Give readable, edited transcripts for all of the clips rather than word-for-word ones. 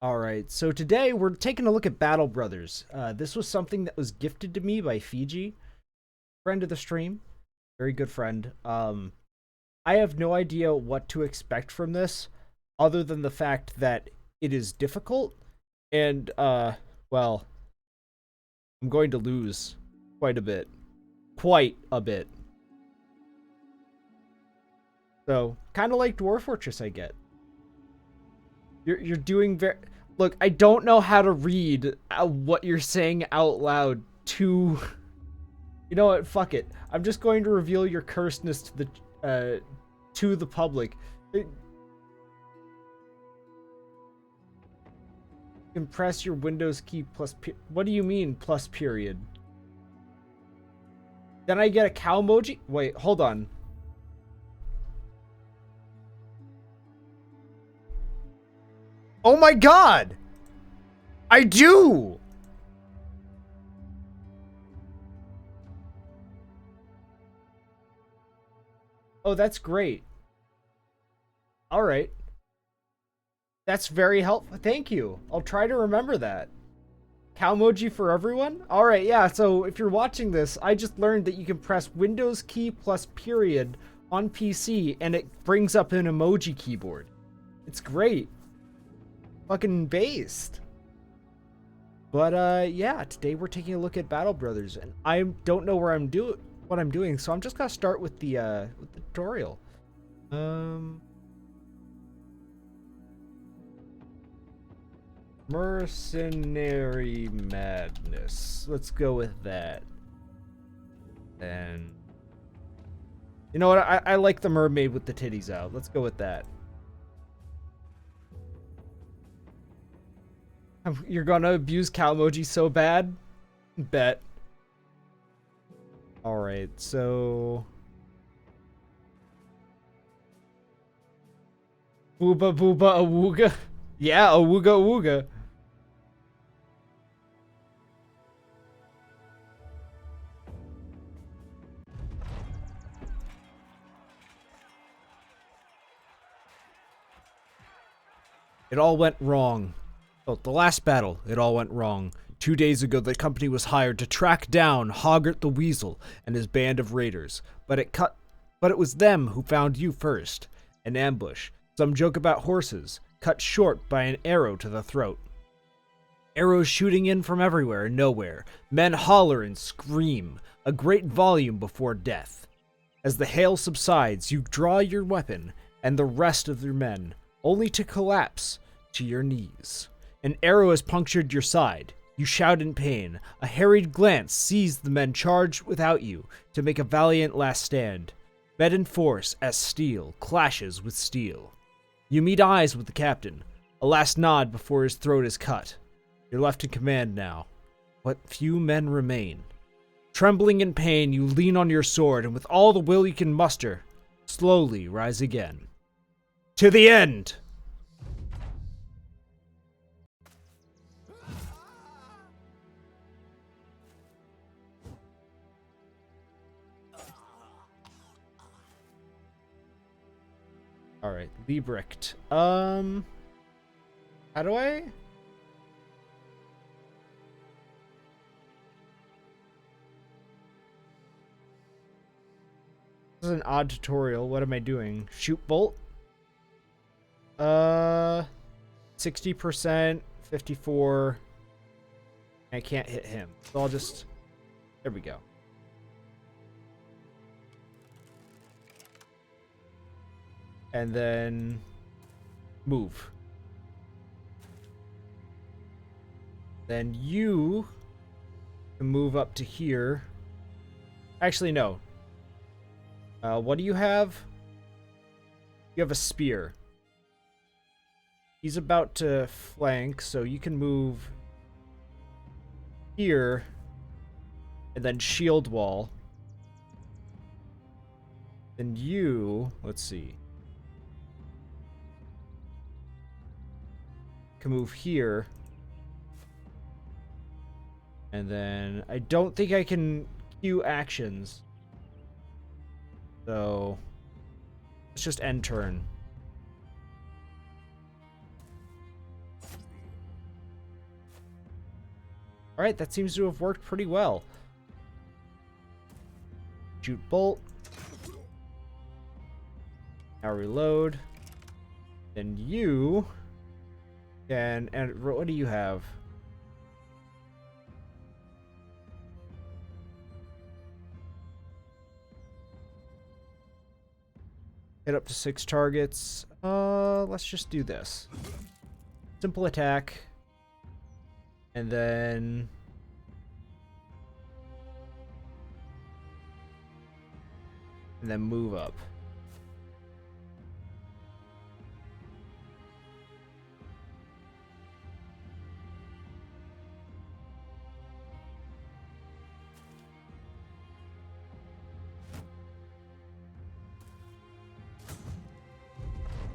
All right, so today we're taking a look at Battle Brothers. This was something that was gifted to me by Fiji, friend of the stream, very good friend. I have no idea what to expect from this, other than the fact that it is difficult, and well, I'm going to lose quite a bit. So kind of like Dwarf Fortress, I get. You're doing very. Look, I don't know how to read what you're saying out loud to. You know what? Fuck it. I'm just going to reveal your cursedness to the public. Impress your Windows key plus. What do you mean plus period? Then I get a cow emoji. Wait, hold on. Oh my god! I do. Oh, that's great. All right. That's very helpful. Thank you. I'll try to remember that. Calmoji for everyone? Alright, yeah, so if you're watching this, I just learned that you can press Windows key plus period on PC and it brings up an emoji keyboard. It's great. Fucking based. But yeah, today we're taking a look at Battle Brothers and I don't know where what I'm doing, so I'm just gonna start with the tutorial. Mercenary Madness. Let's go with that. And you know what? I like the mermaid with the titties out. Let's go with that. You're gonna abuse Calmoji so bad? Bet. Alright, so... Booba booba awooga. Yeah, awooga awooga. It all went wrong. Oh, the last battle, it all went wrong. 2 days ago, the company was hired to track down Hoggart the Weasel and his band of raiders, but it was them who found you first. An ambush. Some joke about horses, cut short by an arrow to the throat. Arrows shooting in from everywhere and nowhere. Men holler and scream, a great volume before death. As the hail subsides, you draw your weapon and the rest of your men, only to collapse to your knees. An arrow has punctured your side. You shout in pain. A harried glance sees the men charge without you to make a valiant last stand. Met in force as steel clashes with steel. You meet eyes with the captain. A last nod before his throat is cut. You're left in command now. What few men remain. Trembling in pain, you lean on your sword and with all the will you can muster, slowly rise again. To the end! Alright, Liebrecht. How do I? This is an odd tutorial. What am I doing? Shoot bolt? 60%, 54. I can't hit him. So I'll just... There we go. And then... Move. Then you can move up to here. Actually, no. What do you have? You have a spear. He's about to flank, so you can move here and then shield wall. Then you, let's see, can move here. And then I don't think I can queue actions. So let's just end turn. Alright, that seems to have worked pretty well. Shoot bolt. Now reload. And you can, and what do you have? Hit up to 6 targets. Let's just do this. Simple attack. And then move up.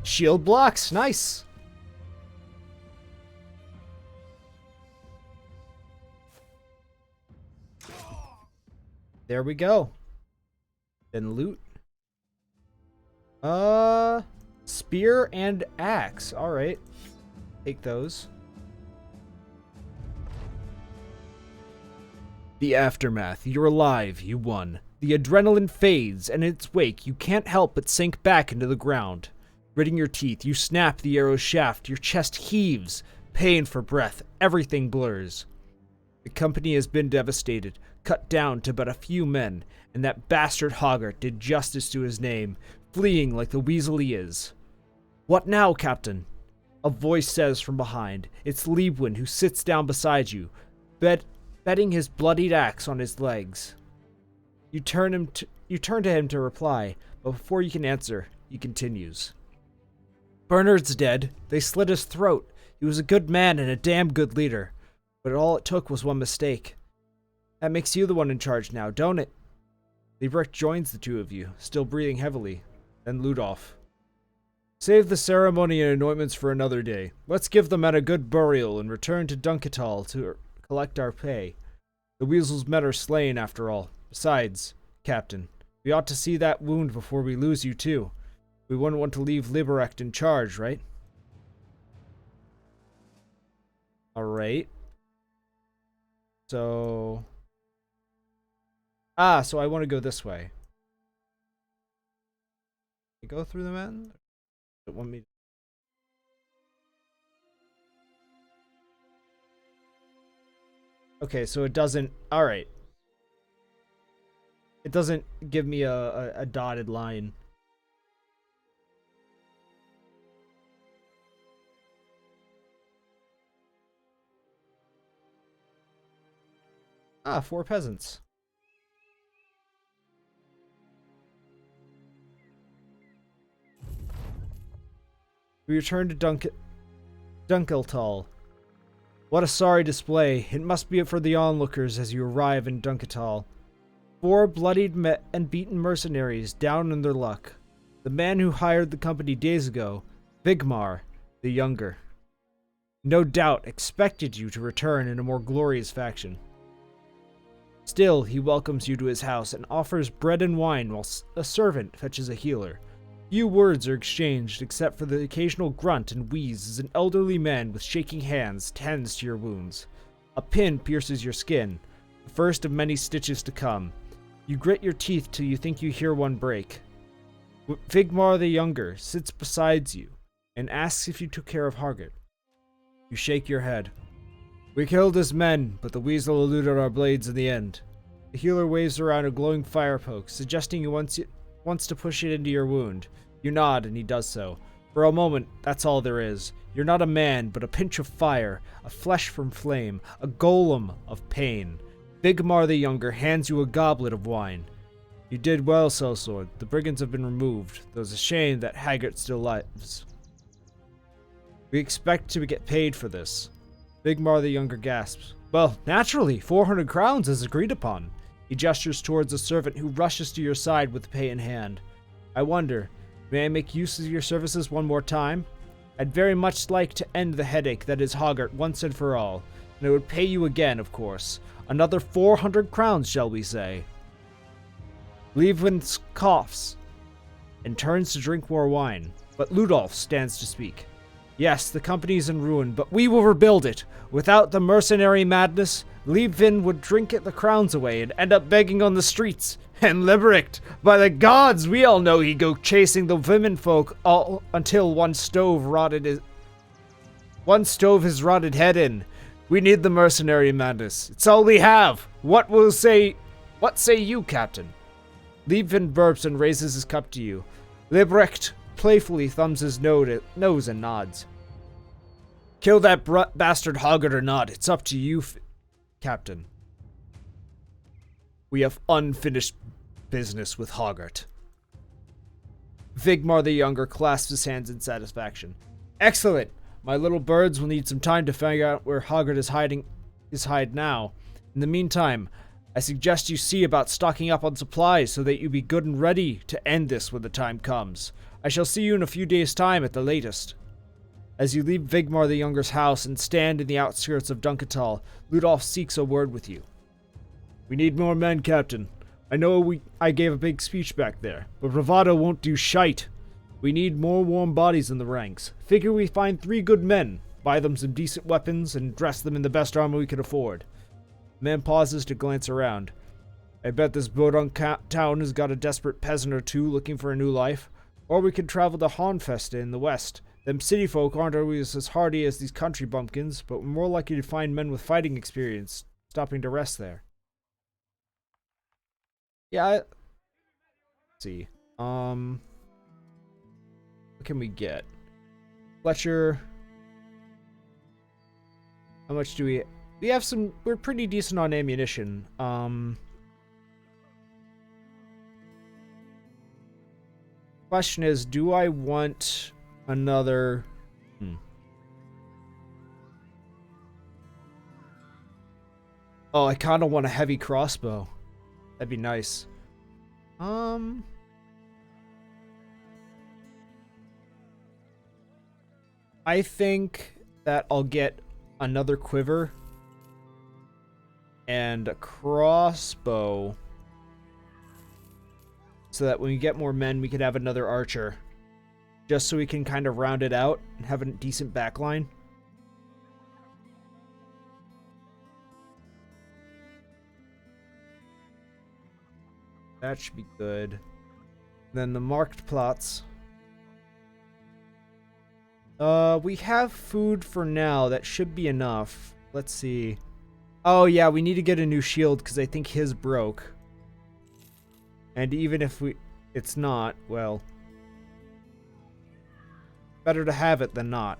Shield blocks, nice. There we go. Then loot. Spear and axe. All right. Take those. The aftermath. You're alive. You won. The adrenaline fades, and in its wake, you can't help but sink back into the ground. Gritting your teeth, you snap the arrow's shaft. Your chest heaves. Pain for breath. Everything blurs. The company has been devastated, cut down to but a few men, and that bastard Hoggart did justice to his name, fleeing like the weasel he is. What now, Captain? A voice says from behind. It's Liebwin who sits down beside you, bedding his bloodied axe on his legs. You turn to him to reply, but before you can answer, he continues. Bernard's dead. They slit his throat. He was a good man and a damn good leader, but all it took was one mistake. That makes you the one in charge now, don't it? Liebrecht joins the two of you, still breathing heavily. Then Ludolf. Save the ceremony and anointments for another day. Let's give the men a good burial and return to Dunketal to collect our pay. The weasel's men are slain, after all. Besides, Captain, we ought to see that wound before we lose you too. We wouldn't want to leave Liebrecht in charge, right? Alright. So I want to go this way. Go through the mountain? It want me. Okay, so it doesn't. All right. It doesn't give me a dotted line. Ah, 4 peasants. We return to Dunkeltal. What a sorry display. It must be for the onlookers as you arrive in Dunketal. 4 bloodied and beaten mercenaries down in their luck. The man who hired the company days ago, Vigmar the Younger, no doubt expected you to return in a more glorious faction. Still, he welcomes you to his house and offers bread and wine while a servant fetches a healer. Few words are exchanged except for the occasional grunt and wheeze as an elderly man with shaking hands tends to your wounds. A pin pierces your skin, the first of many stitches to come. You grit your teeth till you think you hear one break. Vigmar the Younger sits beside you and asks if you took care of Hoggart. You shake your head. We killed his men, but the weasel eluded our blades in the end. The healer waves around a glowing fire poke, suggesting he wants to push it into your wound. You nod, and he does so. For a moment, that's all there is. You're not a man, but a pinch of fire, a flesh from flame, a golem of pain. Vigmar the Younger hands you a goblet of wine. You did well, Sellsword. The brigands have been removed, though it's a shame that Hoggart still lives. We expect to get paid for this. Vigmar the Younger gasps. Well, naturally, 400 crowns as agreed upon. He gestures towards a servant who rushes to your side with the pay in hand. I wonder, may I make use of your services one more time? I'd very much like to end the headache that is Hoggart once and for all, and I would pay you again, of course. Another 400 crowns, shall we say? Liebwin coughs and turns to drink more wine, but Ludolf stands to speak. Yes, the company is in ruin, but we will rebuild it. Without the mercenary madness, Liebvin would drink the crowns away and end up begging on the streets. And Libericht, by the gods, we all know he'd go chasing the women folk all until one stove his rotted head in. We need the mercenary madness. It's all we have. What say you, Captain? Liebvin burps and raises his cup to you. Libericht playfully thumbs his nose and nods. Kill that bastard Hoggart or not, it's up to you, Captain. We have unfinished business with Hoggart. Vigmar the Younger clasps his hands in satisfaction. Excellent! My little birds will need some time to figure out where Hoggart is hiding his hide now. In the meantime, I suggest you see about stocking up on supplies so that you be good and ready to end this when the time comes. I shall see you in a few days' time at the latest. As you leave Vigmar the Younger's house and stand in the outskirts of Dunketal, Ludolf seeks a word with you. We need more men, Captain. I know I gave a big speech back there, but bravado won't do shite. We need more warm bodies in the ranks. Figure we find 3 good men, buy them some decent weapons, and dress them in the best armor we can afford. The man pauses to glance around. I bet this Bodung town has got a desperate peasant or two looking for a new life. Or we could travel to Hornfeste in the west. Them city folk aren't always as hardy as these country bumpkins, but we're more likely to find men with fighting experience stopping to rest there. Yeah, let's see. What can we get? Fletcher. How much do we... We have some... We're pretty decent on ammunition. Question is, do I want another... Oh, I kind of want a heavy crossbow. That'd be nice. I think that I'll get another quiver and a crossbow so that when we get more men, we could have another archer. Just so we can kind of round it out and have a decent backline. That should be good. Then the marked plots. We have food for now. That should be enough. Let's see. Oh yeah, we need to get a new shield because I think his broke. And even if it's not, well, better to have it than not.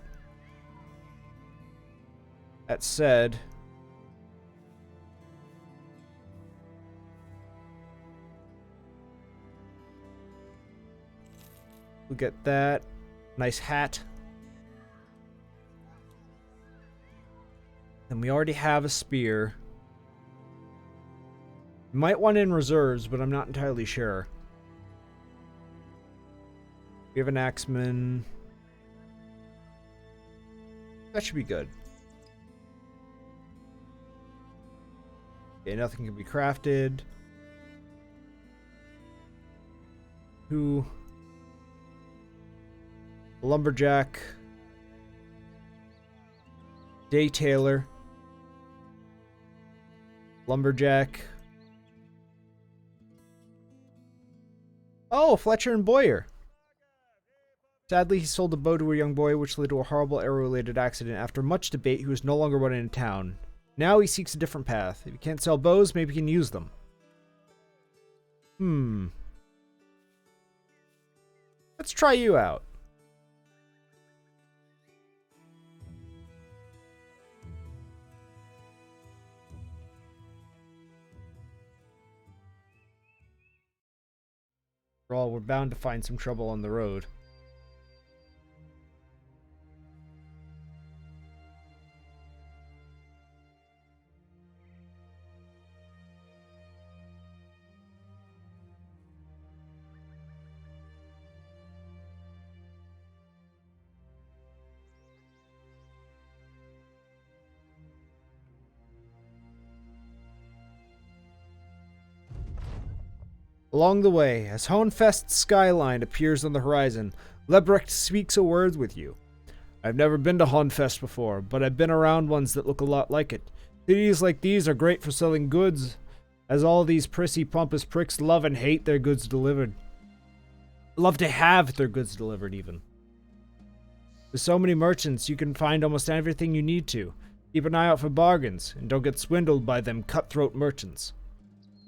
That said, we'll get that. Nice hat. And we already have a spear. Might want in reserves, but I'm not entirely sure. We have an axeman. That should be good. Okay, nothing can be crafted. Who? Lumberjack. Day Tailor. Lumberjack. Oh, Fletcher and Boyer. Sadly, he sold the bow to a young boy, which led to a horrible arrow-related accident. After much debate, he was no longer wanted in town. Now he seeks a different path. If he can't sell bows, maybe he can use them. Let's try you out. After all, we're bound to find some trouble on the road. Along the way, as Hohenfest's skyline appears on the horizon, Lebrecht speaks a word with you. I've never been to Honfest before, but I've been around ones that look a lot like it. Cities like these are great for selling goods, as all these prissy, pompous pricks love and hate their goods delivered. Love to have their goods delivered, even. With so many merchants, you can find almost everything you need to. Keep an eye out for bargains, and don't get swindled by them cutthroat merchants.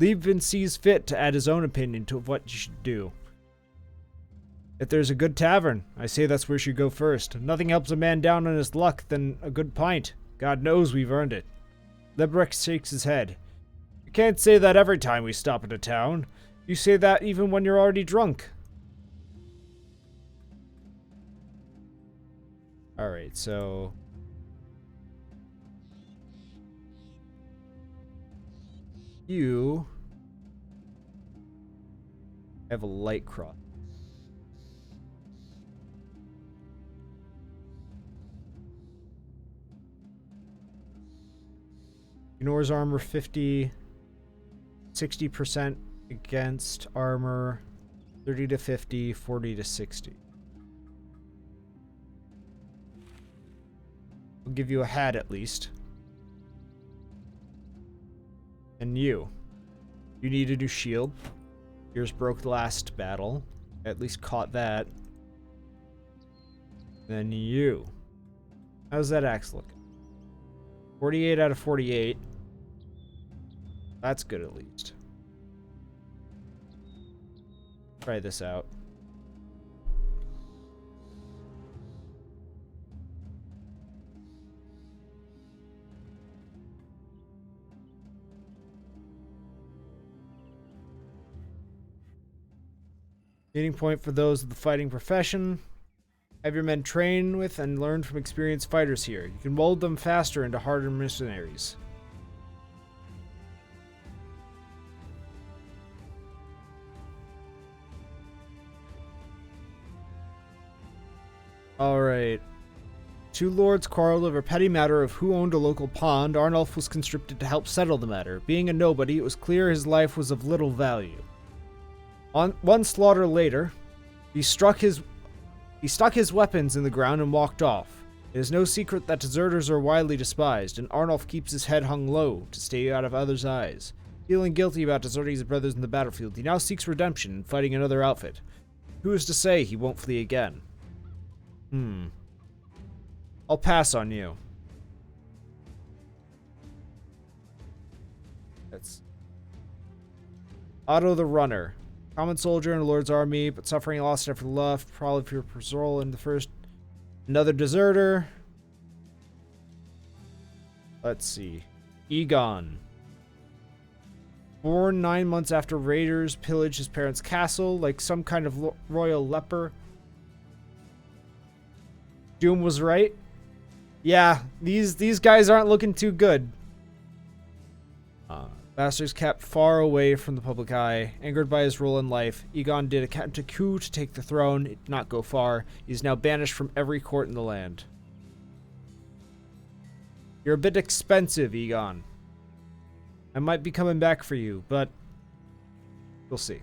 Liebvin sees fit to add his own opinion to what you should do. If there's a good tavern, I say that's where you should go first. Nothing helps a man down on his luck than a good pint. God knows we've earned it. Lebrecht shakes his head. You can't say that every time we stop at a town. You say that even when you're already drunk. Alright, so... you... have a light cross. Gnor's armor 50, 60% against armor, 30 to 50, 40 to 60. We'll give you a hat at least. And you need a new shield. Yours broke the last battle. At least caught that. Then you. How's that axe look? 48 out of 48. That's good at least. Try this out. Meeting point for those of the fighting profession. Have your men train with and learn from experienced fighters here. You can mold them faster into harder mercenaries. Alright. Two lords quarreled over a petty matter of who owned a local pond. Arnulf was conscripted to help settle the matter. Being a nobody, it was clear his life was of little value. On one slaughter later, he stuck his weapons in the ground and walked off. It is no secret that deserters are widely despised, and Arnulf keeps his head hung low to stay out of others' eyes. Feeling guilty about deserting his brothers in the battlefield, he now seeks redemption in fighting another outfit. Who is to say he won't flee again? I'll pass on you. That's Otto the Runner. Common soldier in the Lord's army, but suffering loss after the left, probably for your parole in the first. Another deserter. Let's see. Egon. Born 9 months after raiders pillaged his parents' castle, like some kind of royal leper. Doom was right. Yeah, these guys aren't looking too good. Bastards kept far away from the public eye. Angered by his role in life, Egon did attempt a coup to take the throne. It did not go far. He is now banished from every court in the land. You're a bit expensive, Egon. I might be coming back for you, but we'll see.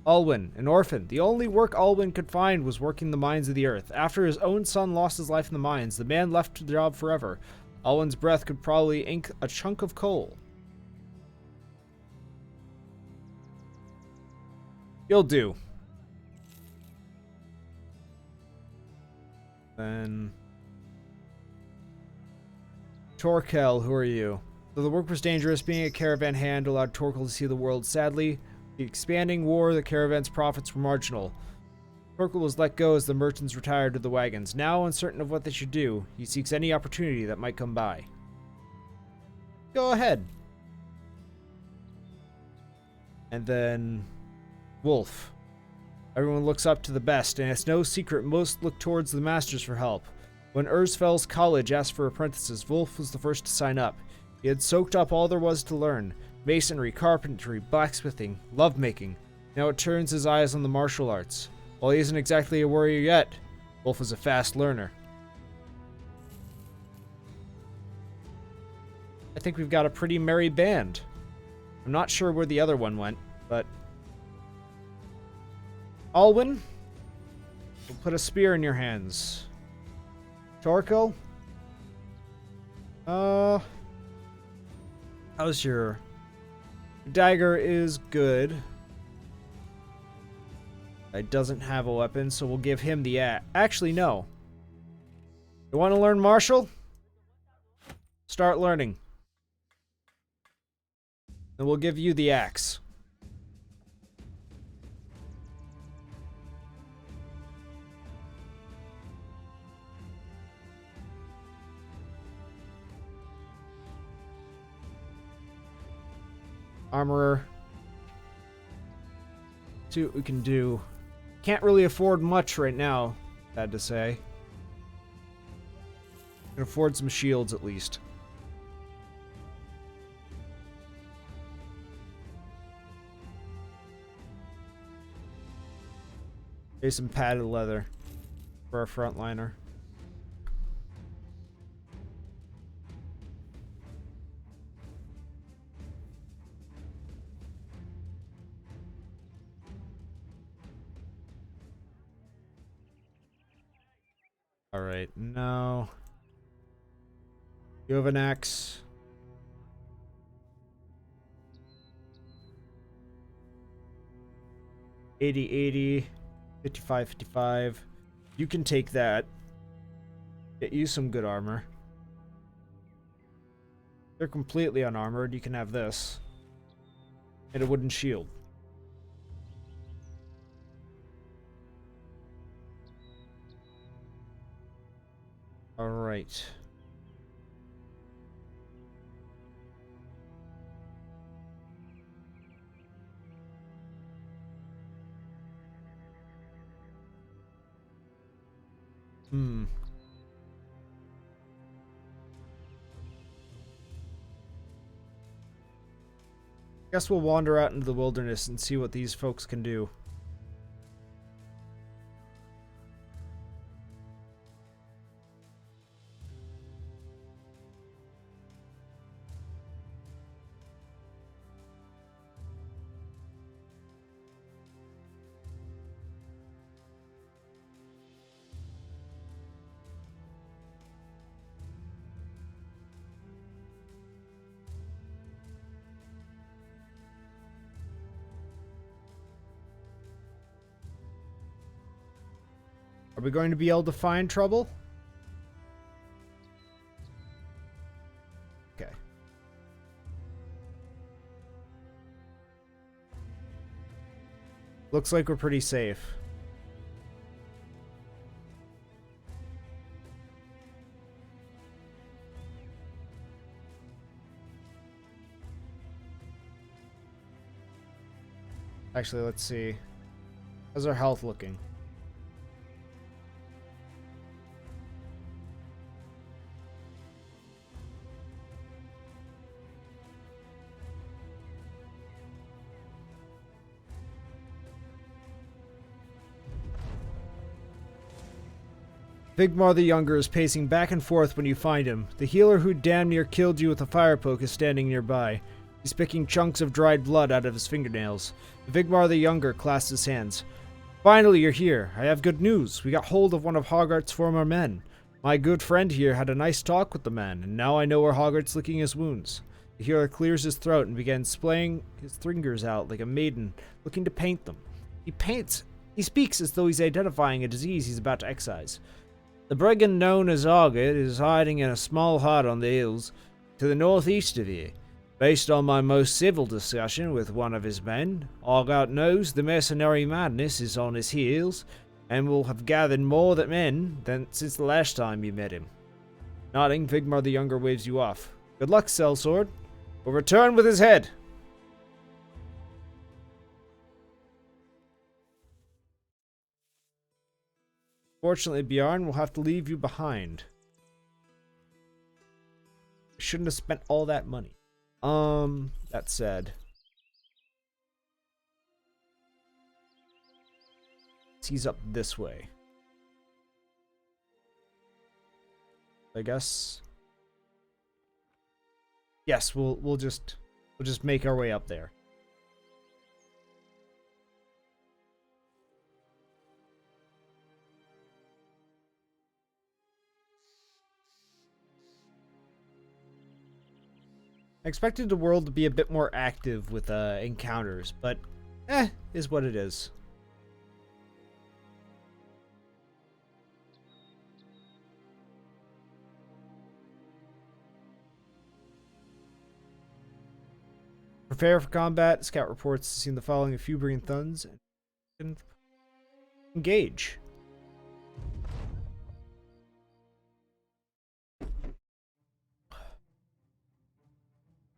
Alwyn, an orphan. The only work Alwyn could find was working the mines of the earth. After his own son lost his life in the mines, the man left the job forever. Alwyn's breath could probably ink a chunk of coal. You'll do. Then Torkel, who are you? Though the work was dangerous, being a caravan hand allowed Torkel to see the world. Sadly, the expanding war, the caravan's profits were marginal. Torkel was let go as the merchants retired to the wagons. Now, uncertain of what they should do, he seeks any opportunity that might come by. Go ahead. And then Wolf. Everyone looks up to the best, and it's no secret most look towards the masters for help. When Ursfell's college asked for apprentices, Wolf was the first to sign up. He had soaked up all there was to learn. Masonry, carpentry, blacksmithing, lovemaking. Now it turns his eyes on the martial arts. While he isn't exactly a warrior yet, Wolf is a fast learner. I think we've got a pretty merry band. I'm not sure where the other one went, but... Alwyn, we'll put a spear in your hands. Torkel? How's your dagger? Is good. It doesn't have a weapon, so we'll give him the axe. Actually, no. You want to learn martial? Start learning. Then we'll give you the axe. Armorer. See what we can do. Can't really afford much right now, sad to say. Can afford some shields at least. Here's some padded leather for our frontliner. Alright, now you have an axe. $80, $80, $55, $55. You can take that. Get you some good armor. They're completely unarmored. You can have this. And a wooden shield. Alright. Guess we'll wander out into the wilderness and see what these folks can do. Are we going to be able to find trouble? Okay. Looks like we're pretty safe. Actually, let's see. How's our health looking? Vigmar the Younger is pacing back and forth when you find him. The healer who damn near killed you with a fire poke is standing nearby. He's picking chunks of dried blood out of his fingernails. Vigmar the Younger clasps his hands. Finally, you're here. I have good news. We got hold of one of Hoggart's former men. My good friend here had a nice talk with the man, and now I know where Hoggart's licking his wounds. The healer clears his throat and begins splaying his fingers out like a maiden looking to paint them. He speaks as though he's identifying a disease he's about to excise. The brigand known as Hoggart is hiding in a small hut on the hills to the northeast of here. Based on my most civil discussion with one of his men, Hoggart knows the mercenary madness is on his heels and will have gathered more men than since the last time you met him. Nodding, Vigmar the Younger waves you off. Good luck, Sellsword. We'll return with his head. Fortunately, Bjarn will have to leave you behind. Shouldn't have spent all that money. That said, he's up this way. I guess. Yes, we'll just make our way up there. I expected the world to be a bit more active with encounters, but is what it is. Prepare for combat. Scout reports seen the following: a few bringing thuns and engage.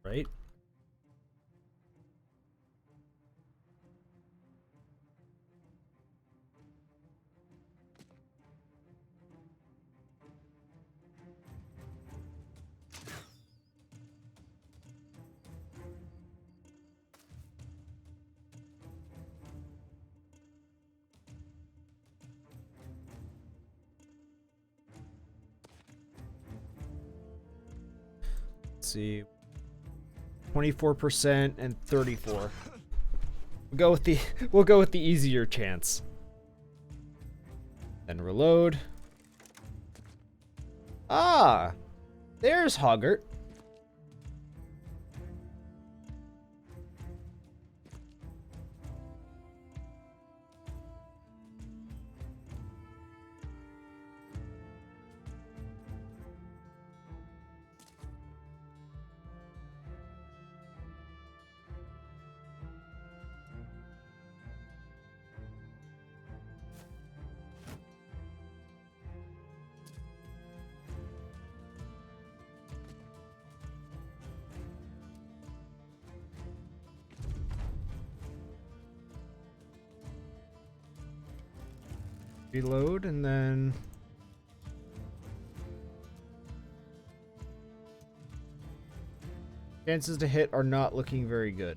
Right? Let's see. 24% and 34. We'll go with the easier chance. Then reload. Ah, there's Hoggart. Reload, and then chances to hit are not looking very good.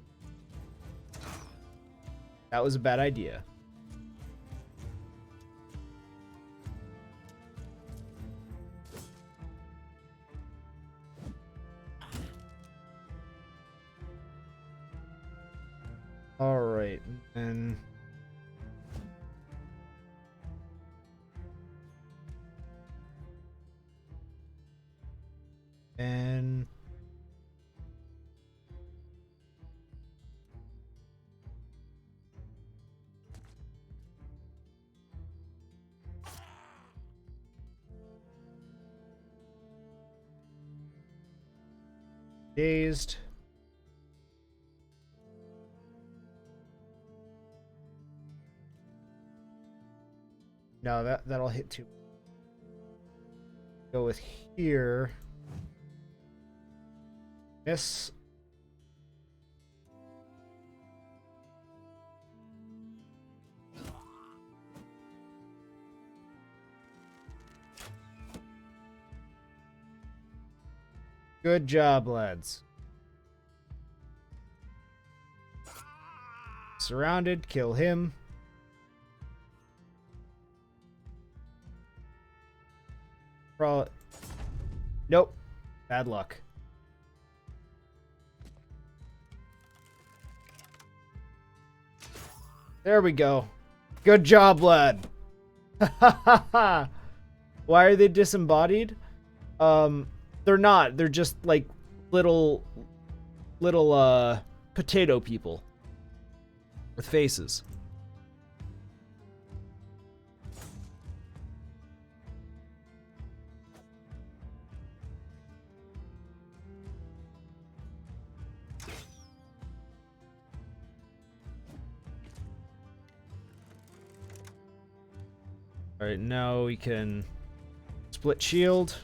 That was a bad idea. All right, and dazed. No, that'll hit too. Go with here. Miss. Good job, lads. Surrounded, kill him. Nope. Bad luck. There we go. Good job, lad. Why are they disembodied? They're not. They're just like little potato people with faces. All right, now we can split shield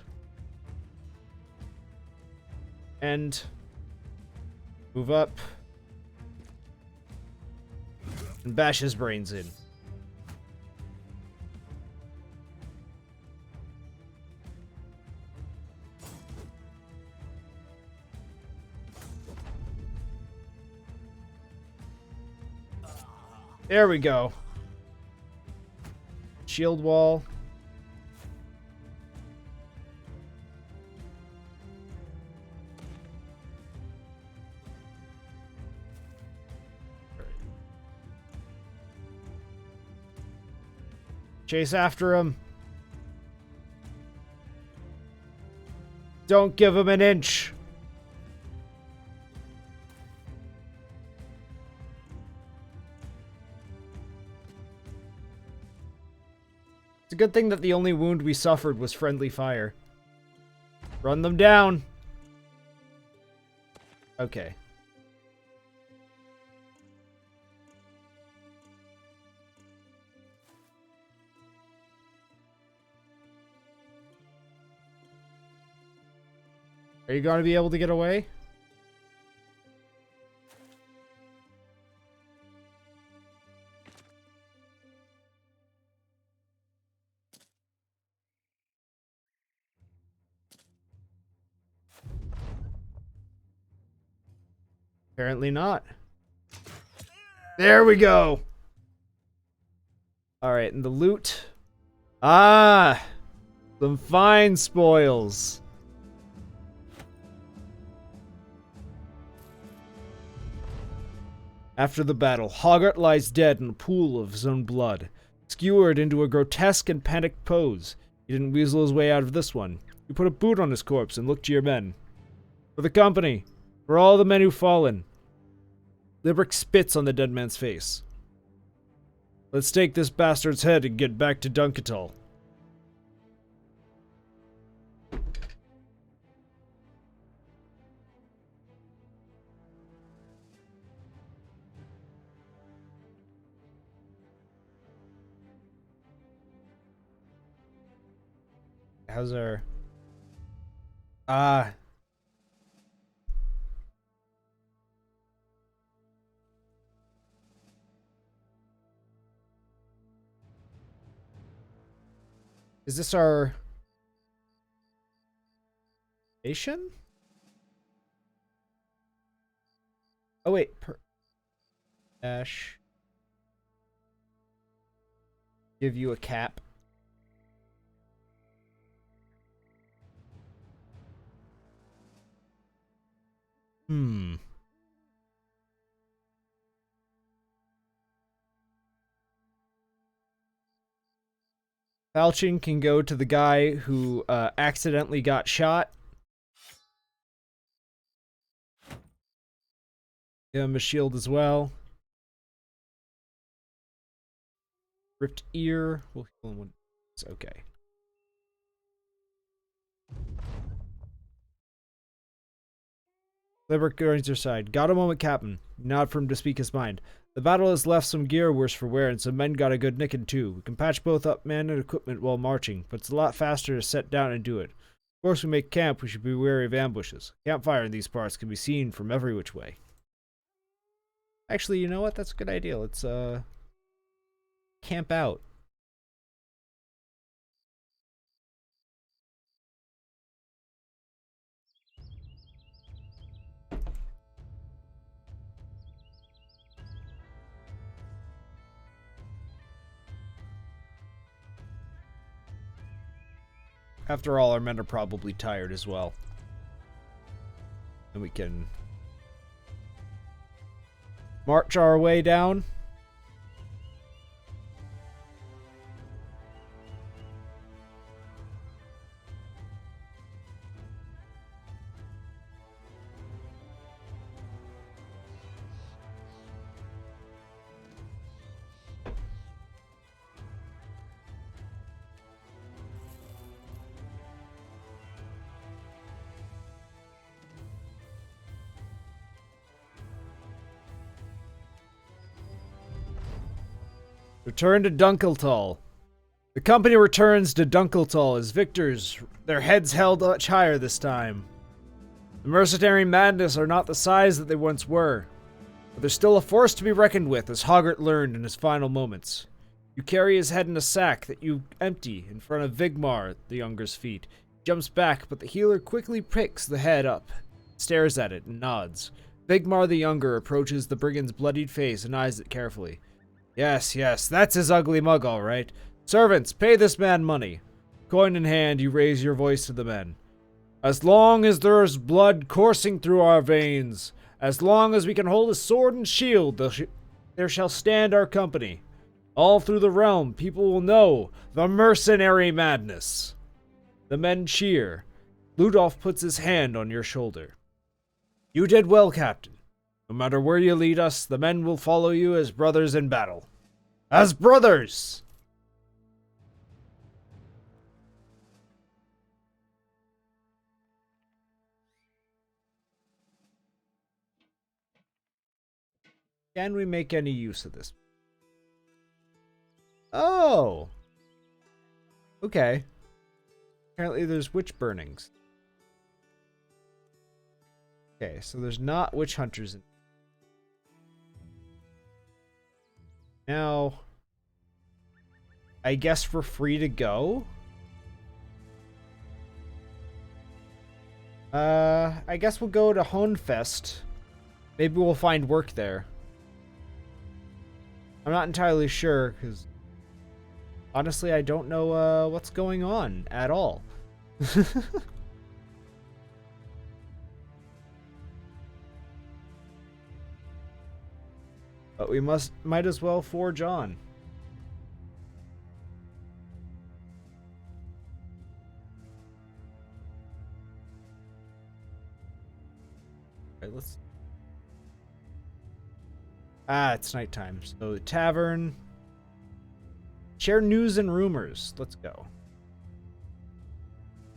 and move up and bash his brains in. There we go. Shield wall. Chase after him. Don't give him an inch. a good thing that the only wound we suffered was friendly fire. Run them down. Okay. Are you going to be able to get away? Apparently not. There we go. Alright, and the loot. Ah! Some fine spoils. After the battle, Hoggart lies dead in a pool of his own blood, skewered into a grotesque and panicked pose. He didn't weasel his way out of this one. You put a boot on his corpse and looked to your men. For the company. For all the men who've fallen. Librick spits on the dead man's face. Let's take this bastard's head and get back to Dunketal. How's our... Is this our... station? Oh wait, dash. Give you a cap. Falchion can go to the guy who accidentally got shot. Give him a shield as well. Ripped ear. We'll heal him when it's okay. Librick joins your side. Got a moment, Captain. Nod for him to speak his mind. The battle has left some gear worse for wear, and some men got a good nicking too. We can patch both up men and equipment while marching, but it's a lot faster to set down and do it. Of course, we make camp, we should be wary of ambushes. Campfire in these parts can be seen from every which way. Actually, you know what? That's a good idea. Let's, camp out. After all, our men are probably tired as well. And we can march our way down. Return to Dunkeltal. The company returns to Dunkeltal as victors, their heads held much higher this time. The mercenary madness are not the size that they once were, but they're still a force to be reckoned with, as Hoggart learned in his final moments. You carry his head in a sack that you empty in front of Vigmar, the younger's feet. He jumps back, but the healer quickly picks the head up, stares at it, and nods. Vigmar the younger approaches the brigand's bloodied face and eyes it carefully. Yes, yes, that's his ugly mug, all right. Servants, pay this man money. Coin in hand, you raise your voice to the men. As long as there is blood coursing through our veins, as long as we can hold a sword and shield, there shall stand our company. All through the realm, people will know the mercenary madness. The men cheer. Ludolf puts his hand on your shoulder. You did well, Captain. No matter where you lead us, the men will follow you as brothers in battle. As brothers! Can we make any use of this? Oh! Okay. Apparently there's witch burnings. Okay, so there's not witch hunters in. Now, I guess we're free to go. I guess we'll go to Honefest. Maybe we'll find work there. I'm not entirely sure, because honestly, I don't know what's going on at all. But we might as well forge on. Alright, let's... it's nighttime. So the tavern. Share news and rumors. Let's go.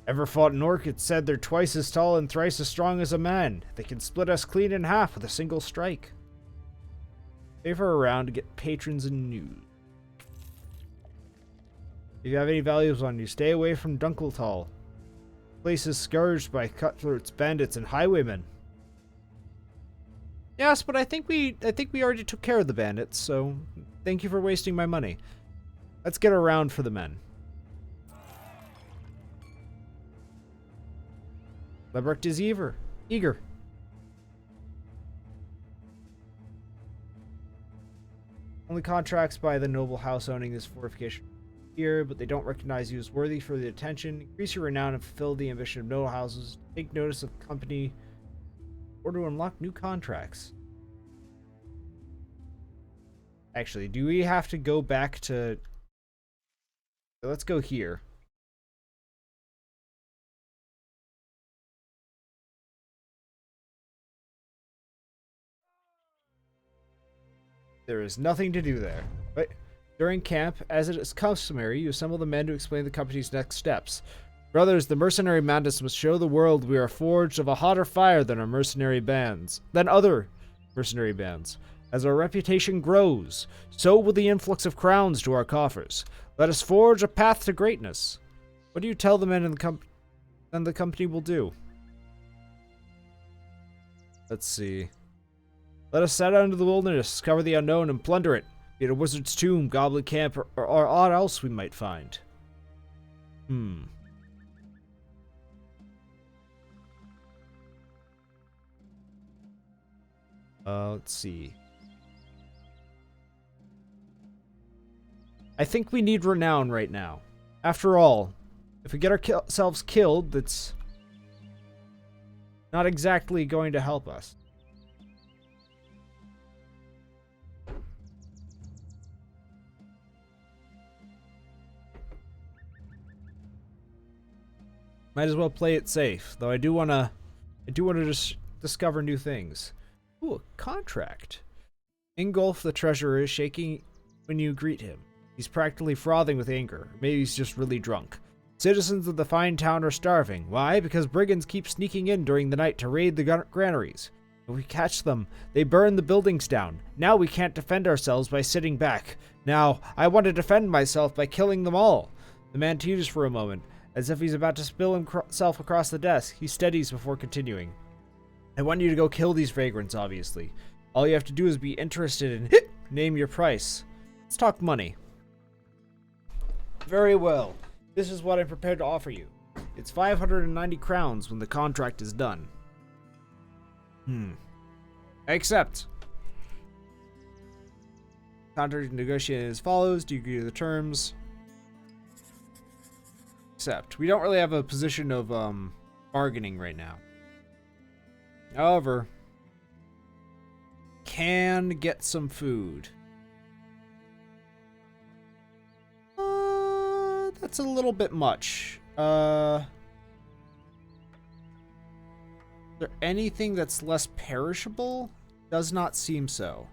Ever fought an orc? It's said they're twice as tall and thrice as strong as a man. They can split us clean in half with a single strike. Favor around to get patrons and news. If you have any valuables on you, stay away from Dunkeltal. The place is scourged by cutthroats, bandits, and highwaymen. Yes, but I think we already took care of the bandits, so thank you for wasting my money. Let's get around for the men. Lebrecht is eager. Only contracts by the noble house owning this fortification here, but they don't recognize you as worthy for the attention. Increase your renown and fulfill the ambition of noble houses. Take notice of company or to unlock new contracts. Actually, do we have to go back to... Let's go here. There is nothing to do there. But during camp, as it is customary, you assemble the men to explain the company's next steps. Brothers, the mercenary madness must show the world we are forged of a hotter fire than other mercenary bands. As our reputation grows, so will the influx of crowns to our coffers. Let us forge a path to greatness. What do you tell the men in the company will do? Let's see. Let us set out into the wilderness, discover the unknown, and plunder it. Be it a wizard's tomb, goblin camp, or aught else we might find. Let's see. I think we need renown right now. After all, if we get ourselves killed, that's not exactly going to help us. Might as well play it safe, though I do want to just discover new things. Ooh, a contract. Ingolf the treasurer is shaking when you greet him. He's practically frothing with anger. Maybe he's just really drunk. Citizens of the fine town are starving. Why? Because brigands keep sneaking in during the night to raid the granaries. If we catch them, they burn the buildings down. Now we can't defend ourselves by sitting back. Now, I want to defend myself by killing them all. The man teeters for a moment. As if he's about to spill himself across the desk, he steadies before continuing. I want you to go kill these vagrants, obviously. All you have to do is be interested in name your price. Let's talk money. Very well. This is what I'm prepared to offer you. It's 590 crowns when the contract is done. I accept. Contract negotiated as follows. Do you agree to the terms? Accept. We don't really have a position of bargaining right now. However, can get some food. That's a little bit much. Is there anything that's less perishable? Does not seem so.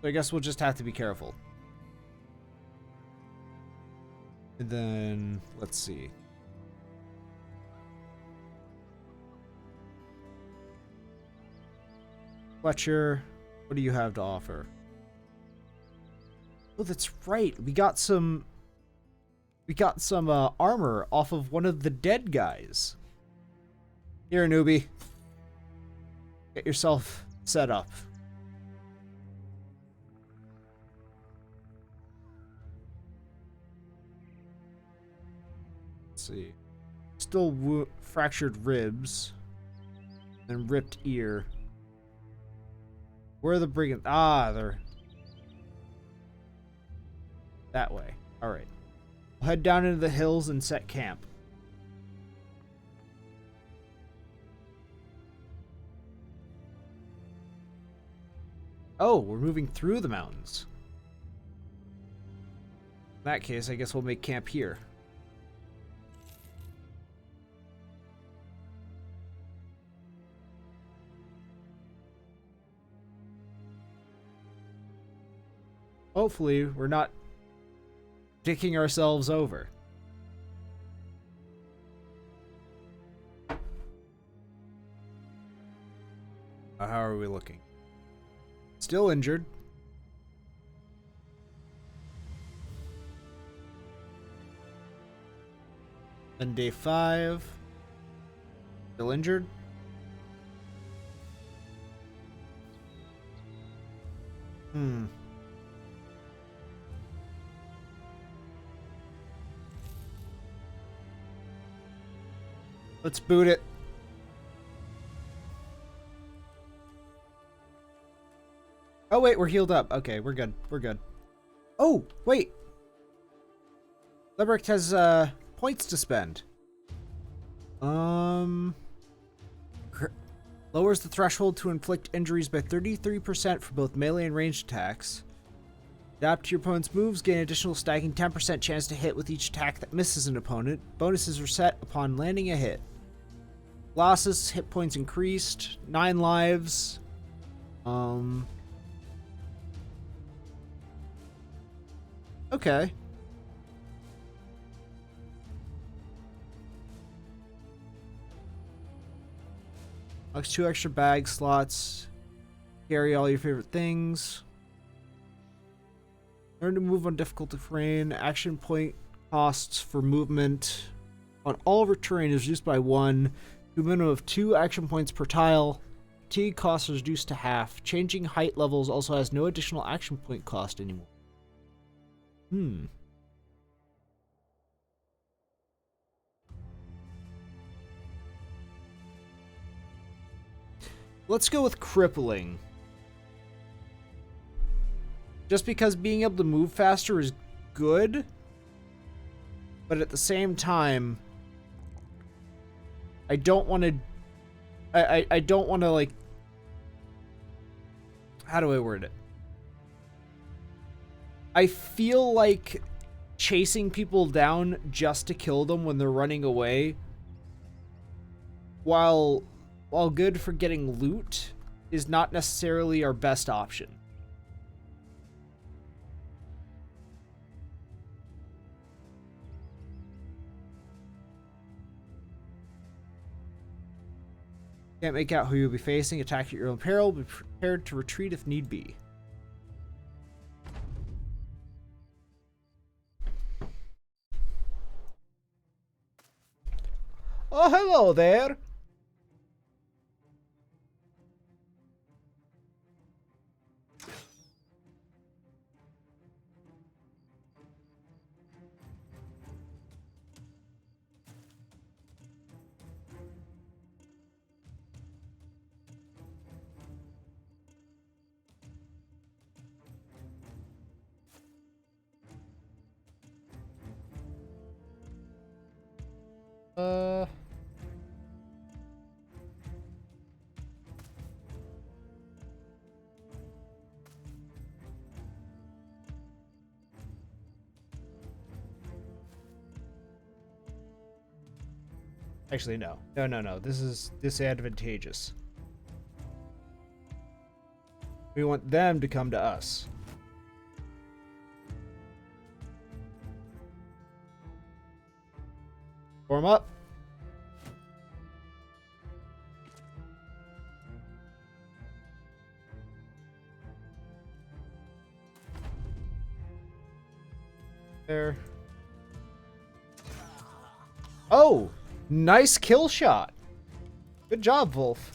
So I guess we'll just have to be careful. And then, let's see. Fletcher, what do you have to offer? Oh, that's right. We got some armor off of one of the dead guys. Here, newbie. Get yourself set up. Let's see. Still fractured ribs. And ripped ear. Where are the brigands? Ah, they're that way. Alright. We'll head down into the hills and set camp. Oh, we're moving through the mountains. In that case, I guess we'll make camp here. Hopefully, we're not dicking ourselves over. How are we looking? Still injured. Then day 5. Still injured. Let's boot it. Oh wait, we're healed up. Okay, we're good. We're good. Oh, wait. Lebrecht has points to spend. Lowers the threshold to inflict injuries by 33% for both melee and ranged attacks. Adapt to your opponent's moves, gain additional stacking 10% chance to hit with each attack that misses an opponent. Bonuses are set upon landing a hit. Losses, hit points increased, 9 lives. Okay. Unlocks 2 extra bag slots. Carry all your favorite things. Learn to move on difficult terrain. Action point costs for movement on all of our terrain is reduced by 1 to a minimum of 2 action points per tile. Fatigue cost is reduced to half. Changing height levels also has no additional action point cost anymore. Let's go with crippling. Just because being able to move faster is good, but at the same time, I don't want to. I don't want to, like. How do I word it? I feel like chasing people down just to kill them when they're running away, while good for getting loot, is not necessarily our best option. Can't make out who you'll be facing. Attack at your own peril. Be prepared to retreat if need be. Oh, hello there. Actually, no. No. This is disadvantageous. We want them to come to us. Form up. Oh, nice kill shot. Good job, Wolf.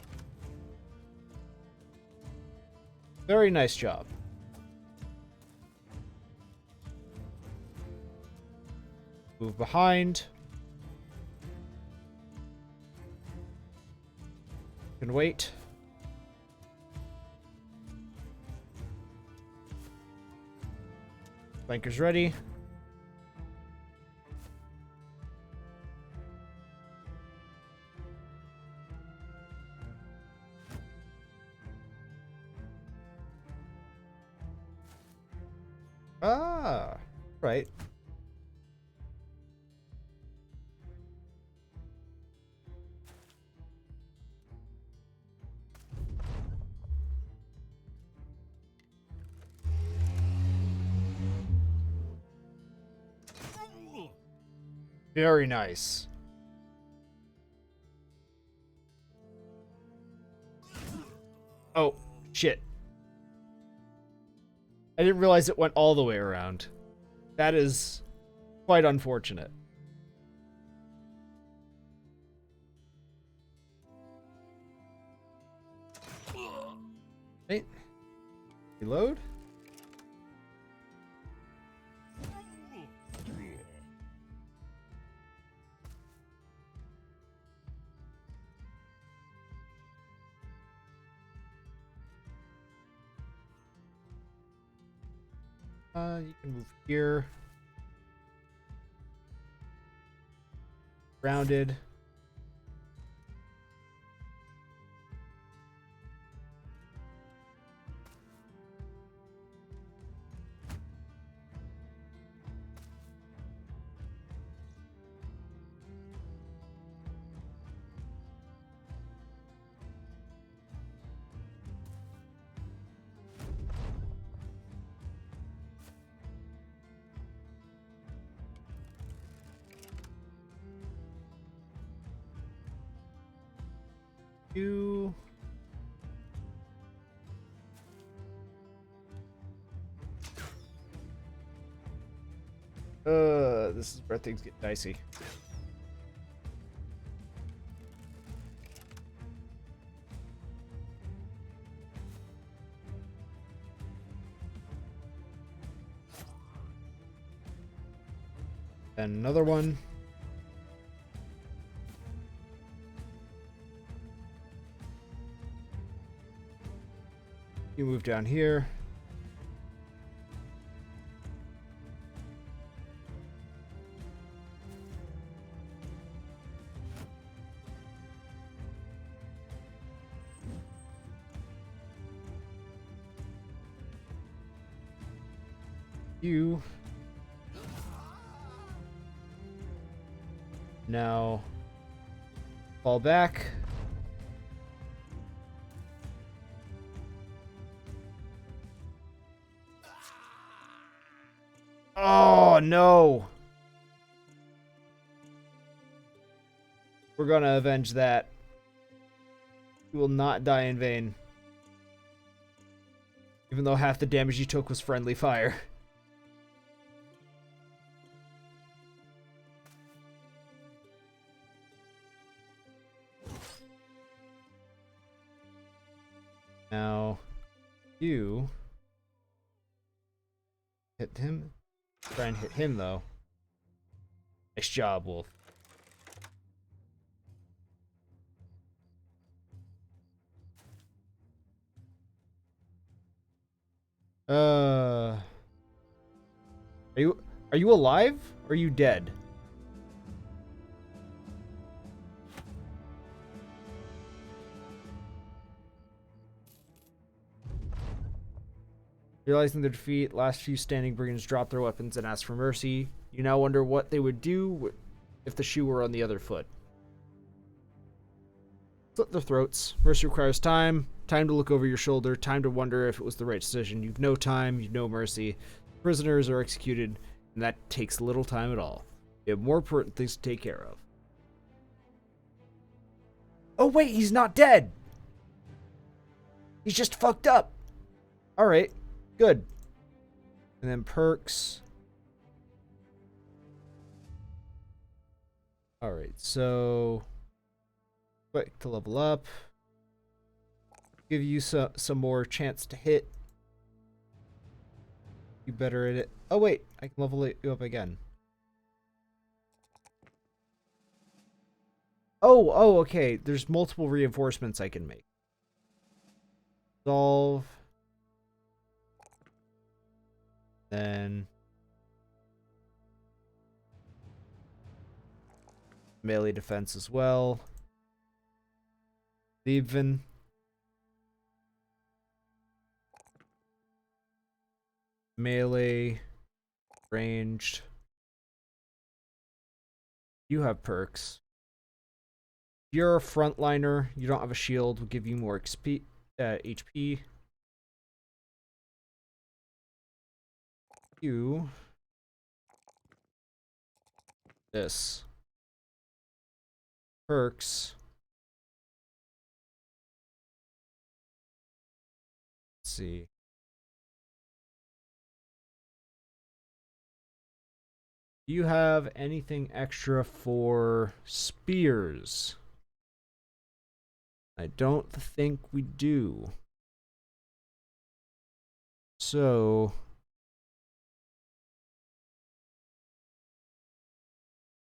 Very nice job. Move behind. Can wait. Flankers ready. Ah, right. Very nice. Oh, shit. I didn't realize it went all the way around. That is quite unfortunate. Right. Reload. You can move here. Grounded. You. This is where things get dicey. And another one. You move down here. You. Now fall back. Oh no. We're gonna avenge that. You will not die in vain. Even though half the damage you took was friendly fire. Now, you hit him. Try and hit him, though. Nice job, Wolf. Are you alive? Or are you dead? Realizing their defeat, last few standing brigands dropped their weapons and asked for mercy. You now wonder what they would do if the shoe were on the other foot. Slit their throats. Mercy requires time. Time to look over your shoulder. Time to wonder if it was the right decision. You've no time. You've no mercy. Prisoners are executed, and that takes little time at all. You have more important things to take care of. Oh wait, he's not dead! He's just fucked up! Alright, good. And then perks. Alright, so quick to level up. Give you some more chance to hit. You better at it. Oh wait, I can level you up again. Oh, okay. There's multiple reinforcements I can make. Solve. Then melee defense as well. Even. Melee. Ranged. You have perks. If you're a frontliner, you don't have a shield, will give you more XP, HP. You. This. Perks. Let's see. Do you have anything extra for spears? I don't think we do. So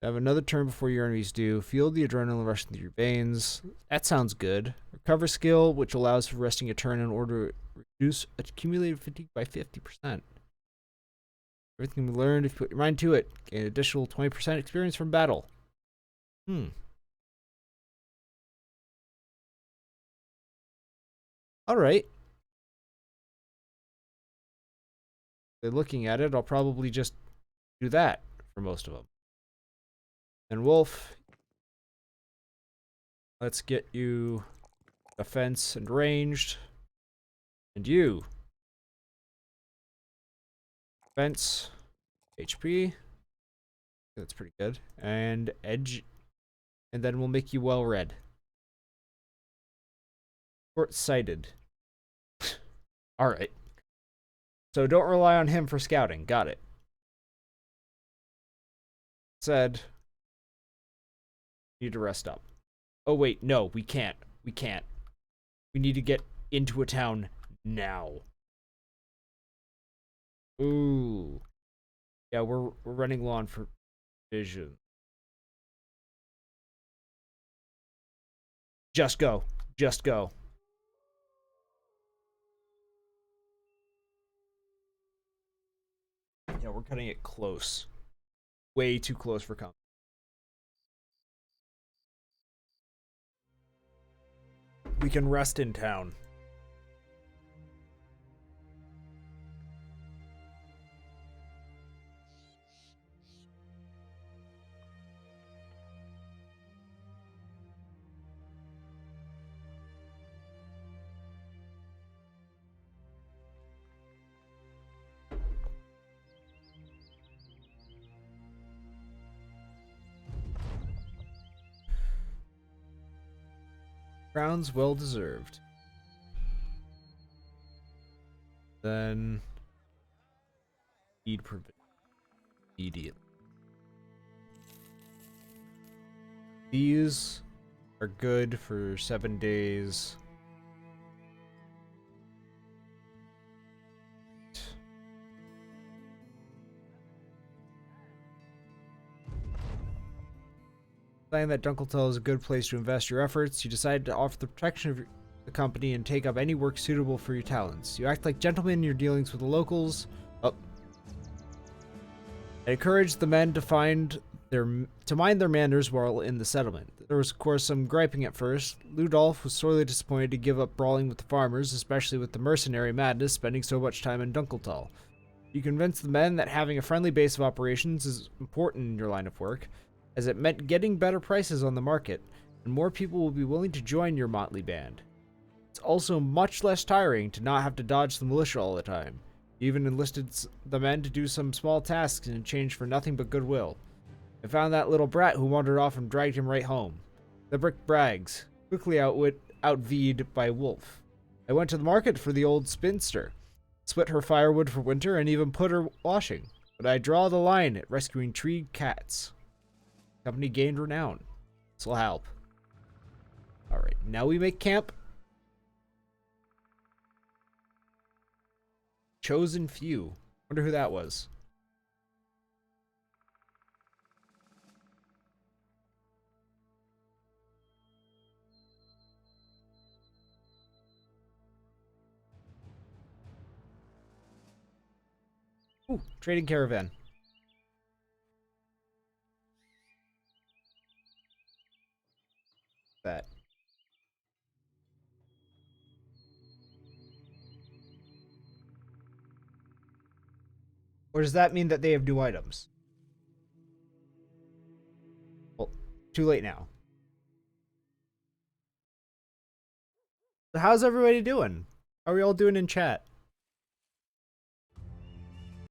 have another turn before your enemies do. Feel the adrenaline rushing through your veins. That sounds good. Recover skill, which allows for resting a turn in order to reduce accumulated fatigue by 50%. Everything we learned, if you put your mind to it, gain an additional 20% experience from battle. Alright. Looking at it, I'll probably just do that for most of them. And Wolf, let's get you defense and ranged. And you. Defense, HP. That's pretty good. And edge. And then we'll make you well read. Short-sighted. Alright. So don't rely on him for scouting. Got it. Said. Need to rest up. Oh wait, no, we can't. We can't. We need to get into a town now. Ooh. Yeah, we're running low on for vision. Just go. Just go. Yeah, we're cutting it close. Way too close for comfort. We can rest in town. Crowns well deserved. Then need provision immediately. These are good for 7 days. Saying that Dunkeltel is a good place to invest your efforts, you decide to offer the protection of the company and take up any work suitable for your talents. You act like gentlemen in your dealings with the locals. I encourage the men to mind their manners while in the settlement. There was, of course, some griping at first. Ludolf was sorely disappointed to give up brawling with the farmers, especially with the mercenary madness spending so much time in Dunkeltal. You convince the men that having a friendly base of operations is important in your line of work, as it meant getting better prices on the market, and more people will be willing to join your motley band. It's also much less tiring to not have to dodge the militia all the time. You even enlisted the men to do some small tasks in exchange for nothing but goodwill. I found that little brat who wandered off and dragged him right home. The Brick Brags, quickly outvied by Wolf. I went to the market for the old spinster, split her firewood for winter, and even put her washing. But I draw the line at rescuing tree cats. Company gained renown. This will help. Alright, now we make camp. Chosen few. Wonder who that was. Ooh, trading caravan. That. Or does that mean that they have new items? Well, too late now. So how's everybody doing? How are we all doing in chat?